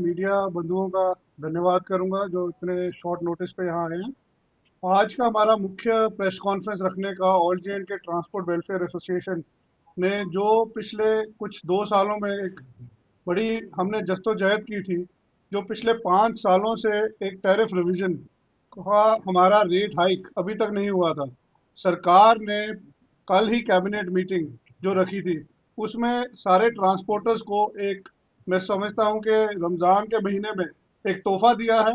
Media बंधुओं का धन्यवाद करूंगा जो इतने शॉर्ट नोटिस पे यहाँ आए हैं। आज का हमारा मुख्य प्रेस कॉन्फ्रेंस रखने का ऑल जे एंड के ट्रांसपोर्ट वेलफेयर एसोसिएशन ने जो पिछले कुछ 2 सालों में एक बड़ी हमने जद्दोजहद की थी, जो पिछले 5 सालों से एक टैरिफ रिवीजन का हमारा रेट हाइक अभी तक नहीं हुआ था। सरकार ने कल ही कैबिनेट मीटिंग जो रखी थी, उसमें सारे ट्रांसपोर्टर्स को एक, मैं समझता हूं कि रमज़ान के महीने में एक तोहफा दिया है।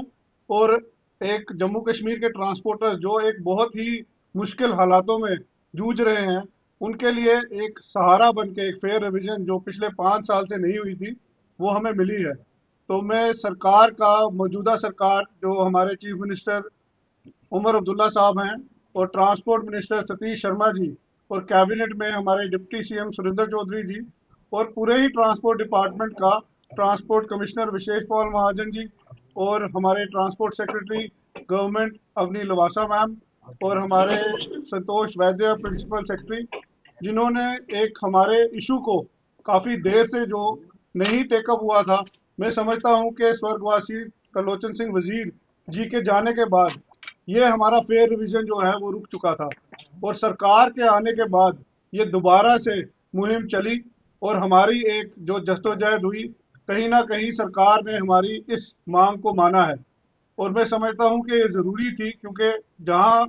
और एक जम्मू कश्मीर के ट्रांसपोर्टर्स जो एक बहुत ही मुश्किल हालातों में जूझ रहे हैं, उनके लिए एक सहारा बन के एक फेयर रिवीजन जो पिछले 5 साल से नहीं हुई थी, वो हमें मिली है। तो मैं सरकार का, मौजूदा सरकार जो हमारे चीफ मिनिस्टर उमर अब्दुल्ला साहब हैं और ट्रांसपोर्ट मिनिस्टर सतीश शर्मा जी और कैबिनेट में हमारे डिप्टी सीएम सुरेंद्र चौधरी जी और पूरे ही ट्रांसपोर्ट डिपार्टमेंट का, ट्रांसपोर्ट कमिश्नर विशेष पॉल महाजन जी और हमारे transport secretary government Avny Lavasa ma'am और हमारे संतोष वैद्य प्रिंसिपल सेक्रेटरी, जिन्होंने एक हमारे इशू को काफ़ी देर से जो नहीं टेकअप हुआ था। मैं समझता हूं कि स्वर्गवासी त्रिलोचन सिंह वजीर जी के जाने के बाद ये हमारा फेयर रिवीजन जो है वो रुक चुका था, और सरकार के आने के बाद ये दोबारा से मुहिम चली और हमारी एक जो जद्दोजहद हुई, कहीं ना कहीं सरकार ने हमारी इस मांग को माना है। और मैं समझता हूं कि ये ज़रूरी थी, क्योंकि जहां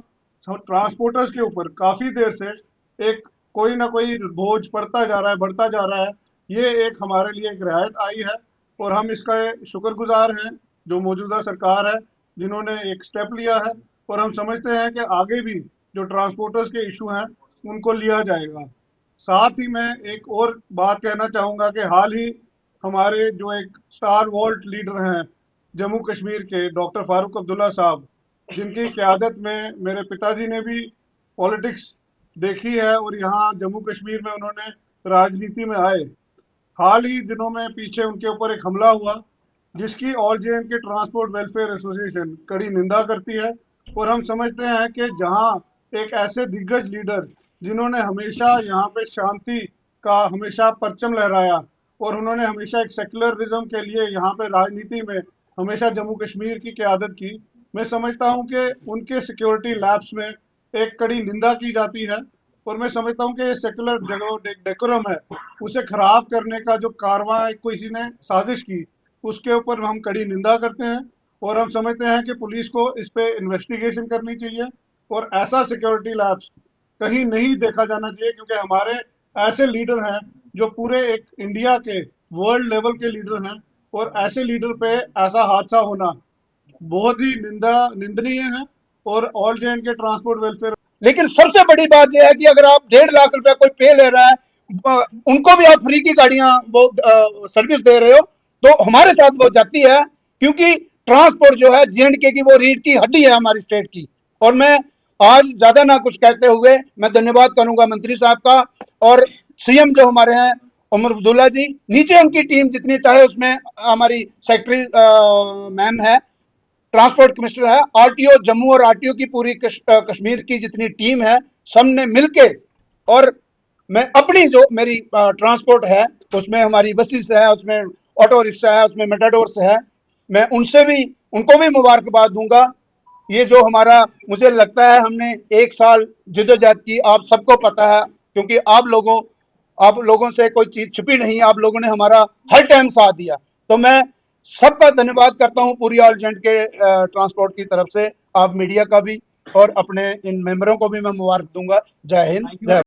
ट्रांसपोर्टर्स के ऊपर काफ़ी देर से एक कोई ना कोई बोझ पड़ता जा रहा है, बढ़ता जा रहा है, ये एक हमारे लिए एक रियायत आई है और हम इसका शुक्रगुजार हैं जो मौजूदा सरकार है, जिन्होंने एक स्टेप लिया है। और हम समझते हैं कि आगे भी जो ट्रांसपोर्टर्स के इशू हैं उनको लिया जाएगा। साथ ही मैं एक और बात कहना चाहूँगा कि हाल ही हमारे जो एक स्टार वॉल्ट लीडर हैं जम्मू कश्मीर के, डॉक्टर फारूक अब्दुल्ला साहब, जिनकी क़यादत में मेरे पिताजी ने भी पॉलिटिक्स देखी है और यहाँ जम्मू कश्मीर में उन्होंने राजनीति में आए। हाल ही दिनों में पीछे उनके ऊपर एक हमला हुआ, जिसकी ऑल जे एंड के ट्रांसपोर्ट वेलफेयर एसोसिएशन कड़ी निंदा करती है। और हम समझते हैं कि जहां एक ऐसे दिग्गज लीडर जिन्होंने हमेशा यहाँ पे शांति का हमेशा परचम लहराया और उन्होंने हमेशा एक सेक्युलरिज्म के लिए यहाँ पे राजनीति में हमेशा जम्मू कश्मीर की क़यादत की, मैं समझता हूँ कि उनके सिक्योरिटी लैब्स में एक कड़ी निंदा की जाती है। और मैं समझता हूँ कि ये सेकुलर जो डेकोरम है उसे खराब करने का जो कारवां किसी ने साजिश की, उसके ऊपर हम कड़ी निंदा करते हैं। और हम समझते हैं कि पुलिस को इस पे इन्वेस्टिगेशन करनी चाहिए और ऐसा सिक्योरिटी लैब्स कहीं नहीं देखा जाना चाहिए, क्योंकि हमारे ऐसे लीडर हैं जो पूरे एक इंडिया के, वर्ल्ड लेवल के लीडर हैं, और ऐसे लीडर पे ऐसा हादसा होना बहुत ही निंदनीय है। और ऑल जे एंड के ट्रांसपोर्ट वेलफेयर, लेकिन सबसे बड़ी बात यह है कि अगर आप 1.5 लाख रुपया कोई पे ले रहा है, उनको भी आप फ्री की गाड़ियां वो सर्विस दे रहे हो, तो हमारे साथ वो जाती है, क्योंकि ट्रांसपोर्ट जो है जे&के की वो रीढ़ की हड्डी है हमारी स्टेट की। और मैं आज ज्यादा ना कुछ कहते हुए मैं धन्यवाद करूंगा मंत्री साहब का और सीएम जो हमारे हैं उमर अब्दुल्ला जी, नीचे उनकी टीम जितनी चाहे, उसमें हमारी सेक्रेटरी मैम है, ट्रांसपोर्ट कमिश्नर है, आरटीओ जम्मू और आरटीओ की पूरी कश्मीर की जितनी टीम है, सबने मिलके, और मैं अपनी जो मेरी ट्रांसपोर्ट है उसमें हमारी बसेस है, उसमें ऑटो रिक्शा है, उसमें मेटाडोर्स है, मैं उनसे भी, उनको भी मुबारकबाद दूंगा। ये जो हमारा, मुझे लगता है हमने 1 साल जिद्दोजहद की, आप सबको पता है, क्योंकि आप लोगों से कोई चीज छुपी नहीं, आप लोगों ने हमारा हर टाइम साथ दिया। तो मैं सबका धन्यवाद करता हूं पूरी ऑल जे एंड के ट्रांसपोर्ट की तरफ से, आप मीडिया का भी, और अपने इन मेंबरों को भी मैं मुबारक दूंगा। जय हिंद, जय